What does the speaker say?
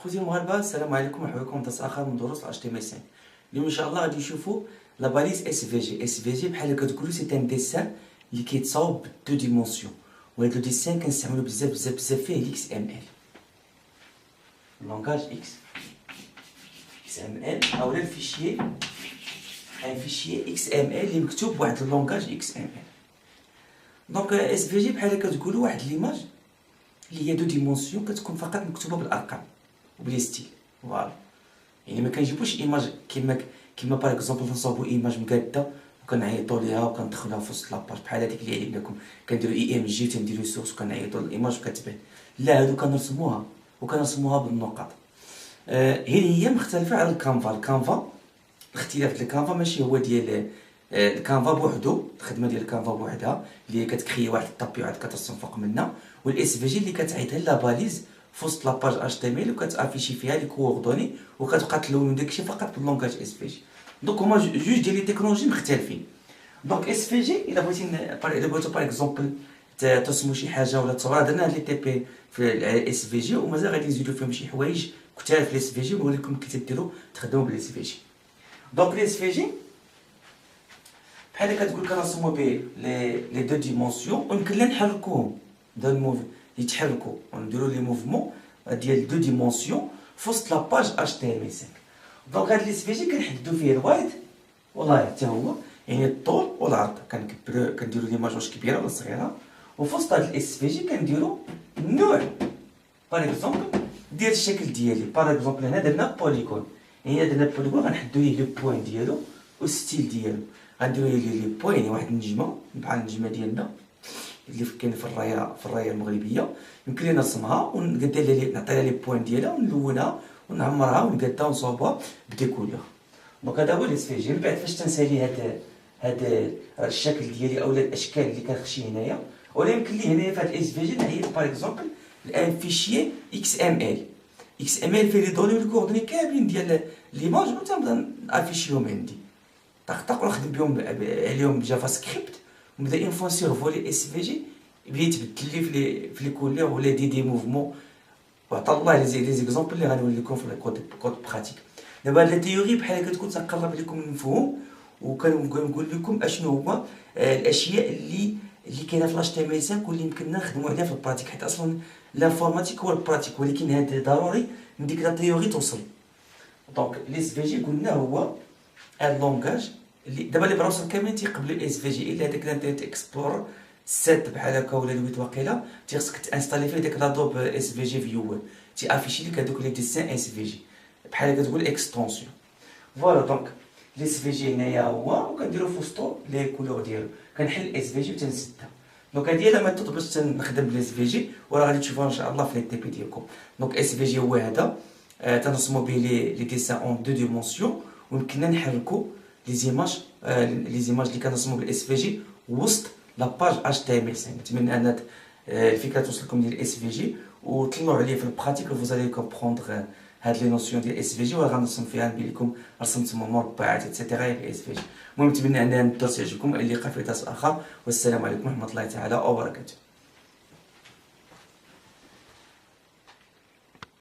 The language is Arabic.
خوتي المغاربه، السلام عليكم، مرحبا بكم في درس اخر من دروس اتش تي ام ال 5. اليوم ان شاء الله غادي نشوفوا لا باليز اس في جي. اس في جي بحال كتقولوا سي ان ديسان اللي كيتصاوب بدو ديمونسيون، وهاد لو ديسان كنستعملو بزاف فيه الاكس ام ال، لونغاج اكس ام ال، اولا الفيشيي ان فيشيي اكس ام ال اللي مكتوب بواحد اللونغاج اكس ام ال. دونك اس في جي بحال كتقولوا واحد ليماج اللي هي دو ديمونسيون كتكون فقط مكتوبه بالارقام وبلي ستيل. فوالا، يعني ما كنجيبوش ايماج كيما باغ اكزومبل نصاوبو ايماج مقاده وكنعيطوا ليها وكندخلوها في وسط لاباج بحال هذيك اللي علمنا لكم، كنديرو اي ام جي تنديرو سورس وكنعيطوا للايماج وكتبان. لا، هادو كنرسموها بالنقط. هي مختلفه على الكانفا. الاختلاف ديال الكانفا ماشي هو ديال الكانفا بوحدو، الخدمه ديال الكانفا بوحدها اللي هي كتكري واحد الطابي وعاد كترسم فوق منها، والاس في جي اللي كتعيطها لا باليز في وسط لاباج اش تي ام ال وكتافيشي فيها لي كوردوني وكتبقى تلون داكشي فقط باللونغاج اس في جي. دونك هما جوج ديال لي تكنولوجي مختلفين. دونك اس في جي الا بغيتو باغ اكزومبل ترسموا شي حاجه ولا تصوروا، درنا هاد لي تي بي في الاس في جي ومازال غادي نزيدو فيهم شي حوايج كثار في الاس في جي ونوريكم كيفاش ديروا تخدموا بالاس في جي. دونك الاس في جي بحال كتقول كنرسمو به لي دو ديمونسيون ويمكن لنا نحركوهم يتحركوا ونديروا لي موفمون ديال دو ديمونسيون في وسط لاباج اش تي ام ال 5. دونك هاد الاس في جي كنحددوا فيه الوايد والله حتى هو، يعني الطول والعرض كنديروا ليماج واش كبيره ولا صغيره، وفي وسط هاد الاس في جي كنديروا النوع باغ اكزومبل ديال الشكل ديالي. باغ اكزومبل هنا درنا بوليغون، يعني درنا بوليغون غنحددوا ليه لو بوين ديالو والستيل ديالو، غنديروا ليه لي بوين يعني واحد النجمه بحال النجمه ديالنا اللي كاين في الرايه المغربيه، يمكن لي نرسمها ونقدر لها نعطيها لي بوين ديالها ونلونها ونعمرها ونقادها ونصاوبها بدي كولور. دونك هذا هو الاس في جي. من بعد فاش تنسالي هذا الشكل ديالي اولا الاشكال اللي كنخشي هنايا، ولا يمكن لي هنايا في هذا الاس في جي نعيط باغ اكزومبل الان فيشيي اكس ام ال فيه لي دوني والكوردوني كاملين ديال ليماج وتنبدا نافيشيهم عندي طق ونخدم بهم عليهم بجافا سكريبت، ونبدا اون فوا سيرفولي اس في جي يبدا يتبدل لي في لي كولور ولا دي موفمون، وعطا الله لي زيكزومبل اللي غنولي لكم في الكود براتيك. دابا لا تيوري بحال كتكون تقرب لكم المفهوم، وكنقول لكم اشنو هما الاشياء اللي كاينه في لاش تي ام ال 5 واللي يمكننا نخدموا عليها في البراتيك، حيت اصلا لانفورماتيك هو البراتيك، ولكن هذا ضروري من ديك لا تيوري توصل. دونك الاس في جي قلنا هو هاد لونغاج اللي دابا لي براوسر كاملين تيقبلوا الاس في جي، الا هذاك الانترنت اكسبلورر 7 بحال هكا ولا 8 واقيلا تيخصك تانستالي فيه داك لادوب اس في جي فيور تيافيشي لك هذوك لي ديسان اس في جي بحال كتقول اكستونسيون. فوالا، دونك الاس في جي هنايا هو وكنديرو في وسطو لي كولور ديالو، كنحل الاس في جي وتنسدها. دونك هادي هي لا ميثود باش نخدم بالاس في جي، وراه غادي تشوفوها ان شاء الله في لي تي بي ديالكم. دونك اس في جي هو هذا، تنرسمو به لي ديسان اون دو ديمونسيون، ويمكننا نحركو لي زيماج اللي كنرسمو بالاس في جي وسط لاباج اش تي ام ال 5. نتمنى ان الفكره توصلكم ديال الاس في جي وطلعوا عليه في البراتيك وفوزالي كومبروندر هاد لي نوسيون ديال اس في جي، وغنرسم فيها نبين لكم رسمت مربعات اتسيتيرا بالاس في جي. المهم نتمنى ان الدرس يعجبكم، اللقاء في درس اخر، والسلام عليكم ورحمه الله تعالى وبركاته.